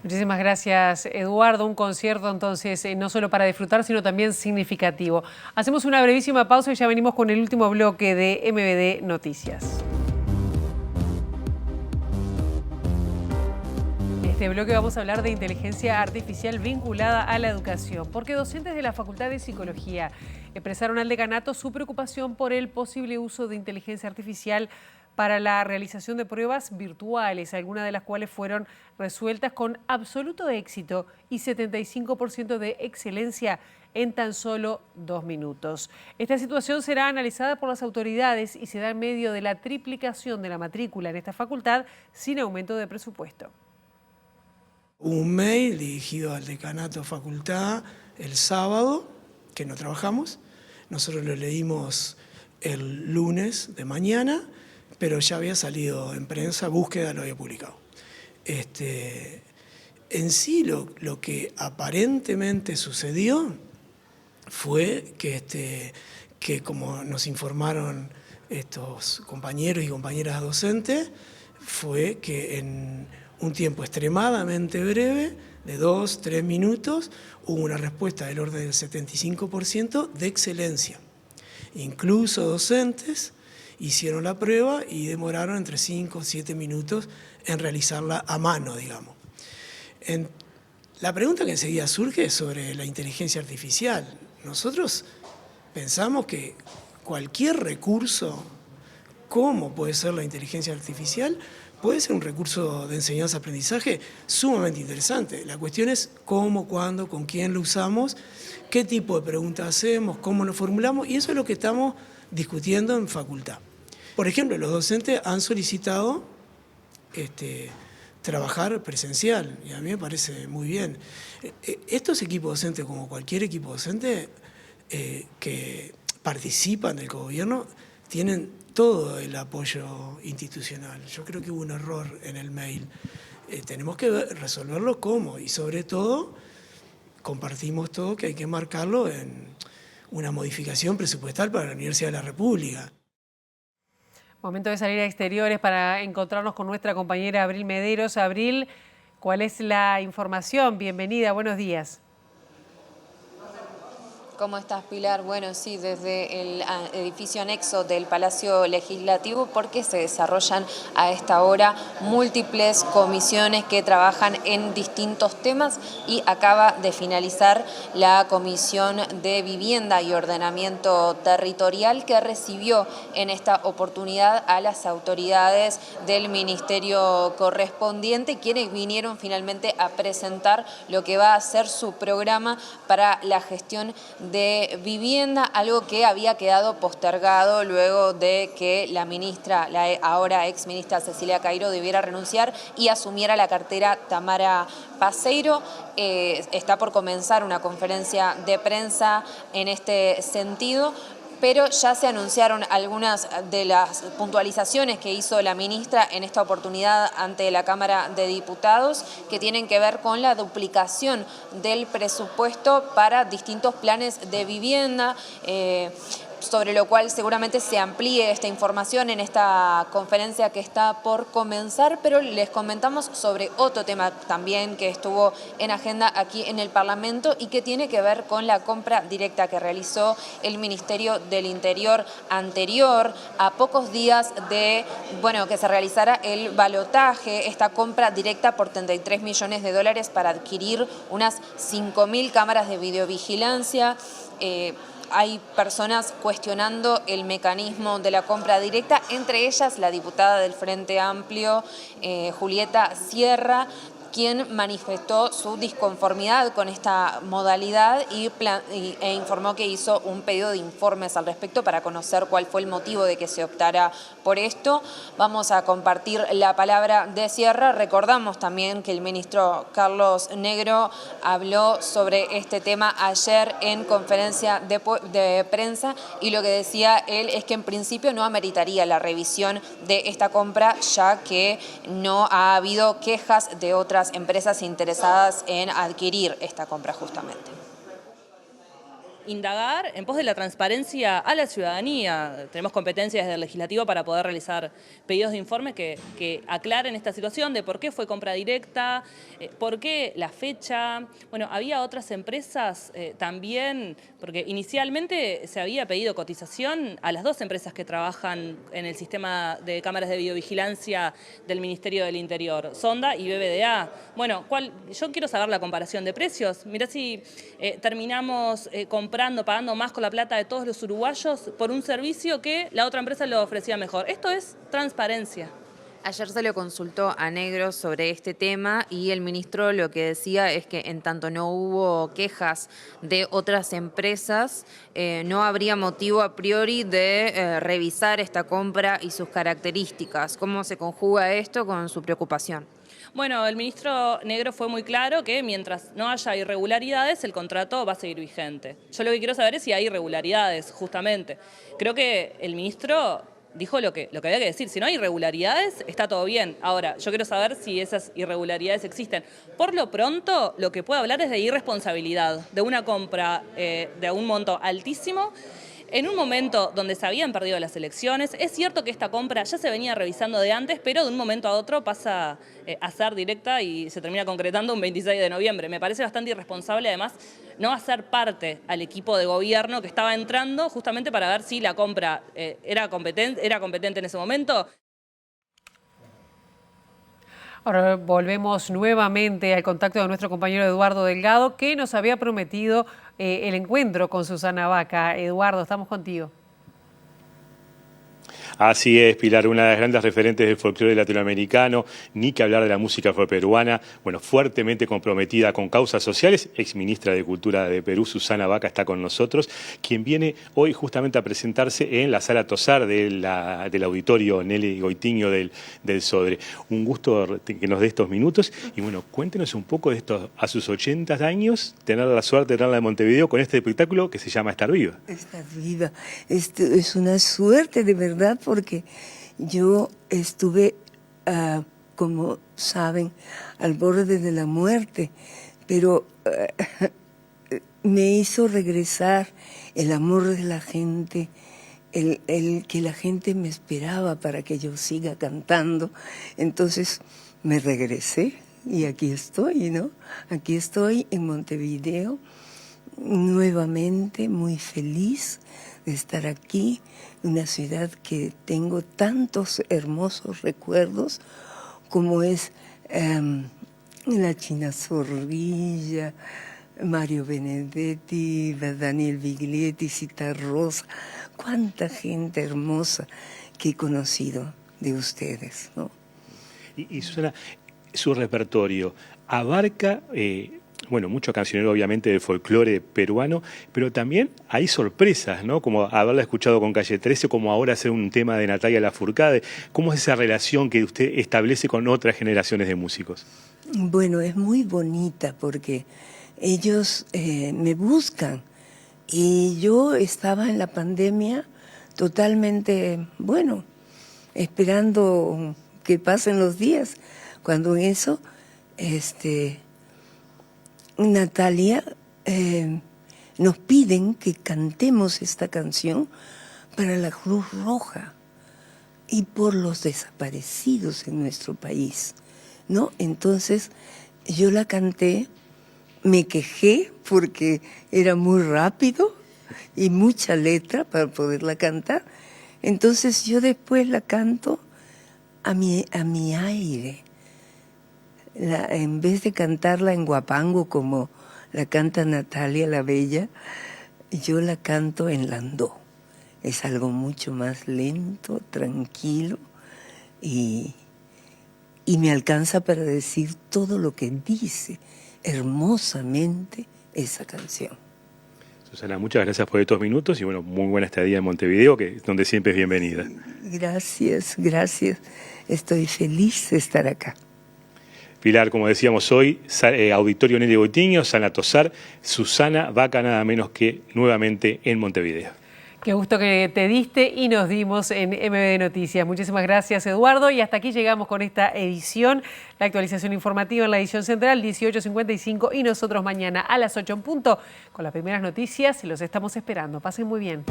Muchísimas gracias, Eduardo. Un concierto entonces no solo para disfrutar, sino también significativo. Hacemos una brevísima pausa y ya venimos con el último bloque de MBD Noticias. En este bloque vamos a hablar de inteligencia artificial vinculada a la educación, porque docentes de la Facultad de Psicología expresaron al decanato su preocupación por el posible uso de inteligencia artificial para la realización de pruebas virtuales, algunas de las cuales fueron resueltas con absoluto éxito y 75% de excelencia en tan solo 2 minutos. Esta situación será analizada por las autoridades y se da en medio de la triplicación de la matrícula en esta facultad sin aumento de presupuesto. Un mail dirigido al decanato facultad el sábado, que no trabajamos. Nosotros lo leímos el lunes de mañana, pero ya había salido en prensa, Búsqueda lo había publicado. En sí lo que aparentemente sucedió fue que como nos informaron estos compañeros y compañeras docentes, fue que en un tiempo extremadamente breve, de 2-3 minutos, hubo una respuesta del orden del 75% de excelencia. Incluso docentes hicieron la prueba y demoraron entre 5 o 7 minutos en realizarla a mano, digamos. La pregunta que enseguida surge es sobre la inteligencia artificial. Nosotros pensamos que cualquier recurso, como puede ser la inteligencia artificial, puede ser un recurso de enseñanza-aprendizaje sumamente interesante. La cuestión es cómo, cuándo, con quién lo usamos, qué tipo de preguntas hacemos, cómo lo formulamos, y eso es lo que estamos discutiendo en facultad. Por ejemplo, los docentes han solicitado trabajar presencial, y a mí me parece muy bien. Estos equipos docentes, como cualquier equipo docente que participan del gobierno, tienen todo el apoyo institucional. Yo creo que hubo un error en el mail. Tenemos que resolverlo cómo, y sobre todo compartimos todo que hay que marcarlo en una modificación presupuestal para la Universidad de la República. Momento de salir a exteriores para encontrarnos con nuestra compañera Abril Mederos. Abril, ¿cuál es la información? Bienvenida, buenos días. ¿Cómo estás, Pilar? Bueno, sí, desde el edificio anexo del Palacio Legislativo, porque se desarrollan a esta hora múltiples comisiones que trabajan en distintos temas y acaba de finalizar la Comisión de Vivienda y Ordenamiento Territorial, que recibió en esta oportunidad a las autoridades del ministerio correspondiente, quienes vinieron finalmente a presentar lo que va a ser su programa para la gestión de vivienda, algo que había quedado postergado luego de que la ministra, la ahora ex ministra Cecilia Cairo, debiera renunciar y asumiera la cartera Tamara Paseiro. Está por comenzar una conferencia de prensa en este sentido, pero ya se anunciaron algunas de las puntualizaciones que hizo la ministra en esta oportunidad ante la Cámara de Diputados, que tienen que ver con la duplicación del presupuesto para distintos planes de vivienda, sobre lo cual seguramente se amplíe esta información en esta conferencia que está por comenzar, pero les comentamos sobre otro tema también que estuvo en agenda aquí en el Parlamento y que tiene que ver con la compra directa que realizó el Ministerio del Interior anterior, a pocos días de que se realizara el balotaje, esta compra directa por $33 millones para adquirir unas 5.000 cámaras de videovigilancia. Hay personas cuestionando el mecanismo de la compra directa, entre ellas la diputada del Frente Amplio, Julieta Sierra, quien manifestó su disconformidad con esta modalidad e informó que hizo un pedido de informes al respecto para conocer cuál fue el motivo de que se optara por esto. Vamos a compartir la palabra de Sierra. Recordamos también que el ministro Carlos Negro habló sobre este tema ayer en conferencia de prensa, y lo que decía él es que en principio no ameritaría la revisión de esta compra, ya que no ha habido quejas de otras empresas interesadas en adquirir esta compra justamente. Indagar en pos de la transparencia a la ciudadanía. Tenemos competencias desde el Legislativo para poder realizar pedidos de informe que aclaren esta situación de por qué fue compra directa, por qué la fecha. Bueno, había otras empresas también, porque inicialmente se había pedido cotización a las 2 empresas que trabajan en el sistema de cámaras de videovigilancia del Ministerio del Interior, Sonda y BBDA. Bueno, yo quiero saber la comparación de precios. Mirá si terminamos pagando más con la plata de todos los uruguayos por un servicio que la otra empresa lo ofrecía mejor. Esto es transparencia. Ayer se le consultó a Negro sobre este tema y el ministro lo que decía es que en tanto no hubo quejas de otras empresas, no habría motivo a priori de revisar esta compra y sus características. ¿Cómo se conjuga esto con su preocupación? Bueno, el ministro Negro fue muy claro que mientras no haya irregularidades, el contrato va a seguir vigente. Yo lo que quiero saber es si hay irregularidades, justamente. Creo que el ministro dijo lo que había que decir. Si no hay irregularidades, está todo bien. Ahora, yo quiero saber si esas irregularidades existen. Por lo pronto, lo que puedo hablar es de irresponsabilidad, de una compra de un monto altísimo, en un momento donde se habían perdido las elecciones. Es cierto que esta compra ya se venía revisando de antes, pero de un momento a otro pasa a ser directa y se termina concretando un 26 de noviembre. Me parece bastante irresponsable, además, no hacer parte al equipo de gobierno que estaba entrando justamente para ver si la compra era competente en ese momento. Ahora volvemos nuevamente al contacto de nuestro compañero Eduardo Delgado, que nos había prometido el encuentro con Susana Baca. Eduardo, estamos contigo. Así es, Pilar, una de las grandes referentes del folclore latinoamericano, ni que hablar de la música afroperuana, bueno, fuertemente comprometida con causas sociales. Exministra de Cultura de Perú, Susana Baca, está con nosotros, quien viene hoy justamente a presentarse en la Sala Tosar del auditorio Nelly Goitiño del Sodre. Un gusto que nos dé estos minutos y bueno, cuéntenos un poco de esto, a sus 80 años, tener la suerte de tenerla en Montevideo con este espectáculo que se llama Estar Viva. Estar Viva, es una suerte de verdad, porque yo estuve, como saben, al borde de la muerte, pero me hizo regresar el amor de la gente, el que la gente me esperaba para que yo siga cantando. Entonces me regresé y aquí estoy, ¿no? Aquí estoy en Montevideo, nuevamente muy feliz de estar aquí, una ciudad que tengo tantos hermosos recuerdos, como es la China Zorrilla, Mario Benedetti, Daniel Biglietti, Citarrosa, cuánta gente hermosa que he conocido de ustedes, ¿no? Y Susana, su repertorio abarca bueno, mucho cancionero obviamente del folclore peruano, pero también hay sorpresas, ¿no? Como haberla escuchado con Calle 13, como ahora hacer un tema de Natalia Lafourcade. ¿Cómo es esa relación que usted establece con otras generaciones de músicos? Bueno, es muy bonita porque ellos me buscan y yo estaba en la pandemia totalmente, bueno, esperando que pasen los días, cuando en eso, Natalia, nos piden que cantemos esta canción para la Cruz Roja y por los desaparecidos en nuestro país, ¿no? Entonces yo la canté, me quejé porque era muy rápido y mucha letra para poderla cantar. Entonces yo después la canto a mi aire. En vez de cantarla en guapango como la canta Natalia la Bella, yo la canto en landó. Es algo mucho más lento, tranquilo y me alcanza para decir todo lo que dice hermosamente esa canción. Susana, muchas gracias por estos minutos y bueno, muy buena estadía en Montevideo, donde siempre es bienvenida. Gracias, gracias. Estoy feliz de estar acá. Pilar, como decíamos hoy, Auditorio Nelly Goitiño, Sala Tosar, Susana Baca, nada menos que nuevamente en Montevideo. Qué gusto que te diste y nos dimos en MBD Noticias. Muchísimas gracias, Eduardo. Y hasta aquí llegamos con esta edición, la actualización informativa en la edición central, 18:55. Y nosotros mañana a las 8 en punto con las primeras noticias. Los estamos esperando. Pasen muy bien.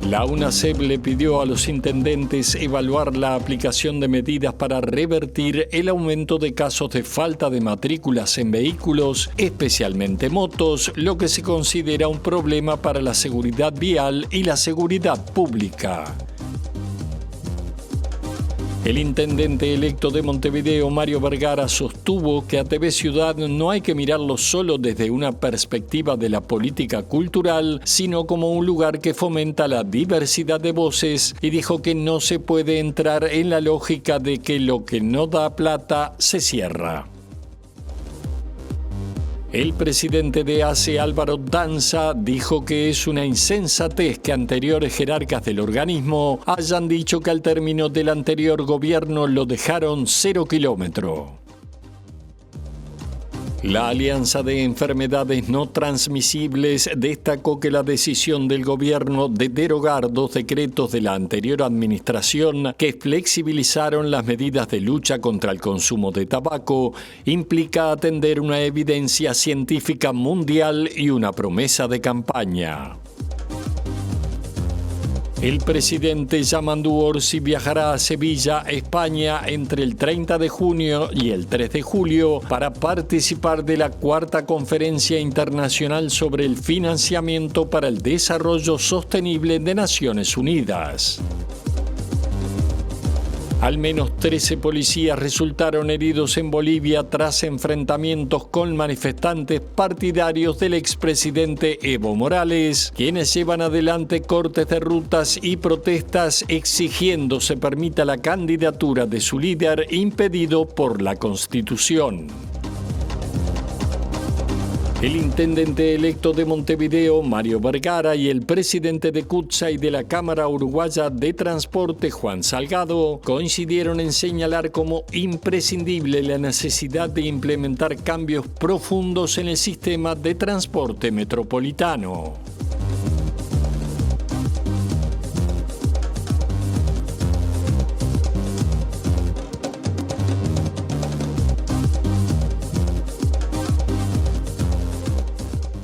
La UNACEP le pidió a los intendentes evaluar la aplicación de medidas para revertir el aumento de casos de falta de matrículas en vehículos, especialmente motos, lo que se considera un problema para la seguridad vial y la seguridad pública. El intendente electo de Montevideo, Mario Vergara, sostuvo que a TV Ciudad no hay que mirarlo solo desde una perspectiva de la política cultural, sino como un lugar que fomenta la diversidad de voces, y dijo que no se puede entrar en la lógica de que lo que no da plata se cierra. El presidente de ACE, Álvaro Danza, dijo que es una insensatez que anteriores jerarcas del organismo hayan dicho que al término del anterior gobierno lo dejaron 0 kilómetros. La Alianza de Enfermedades No Transmisibles destacó que la decisión del gobierno de derogar 2 decretos de la anterior administración que flexibilizaron las medidas de lucha contra el consumo de tabaco implica atender una evidencia científica mundial y una promesa de campaña. El presidente Yamandu Orsi viajará a Sevilla, España, entre el 30 de junio y el 3 de julio para participar de la 4ª Conferencia Internacional sobre el Financiamiento para el Desarrollo Sostenible de Naciones Unidas. Al menos 13 policías resultaron heridos en Bolivia tras enfrentamientos con manifestantes partidarios del expresidente Evo Morales, quienes llevan adelante cortes de rutas y protestas exigiendo se permita la candidatura de su líder impedido por la Constitución. El intendente electo de Montevideo, Mario Vergara, y el presidente de CUTSA y de la Cámara Uruguaya de Transporte, Juan Salgado, coincidieron en señalar como imprescindible la necesidad de implementar cambios profundos en el sistema de transporte metropolitano.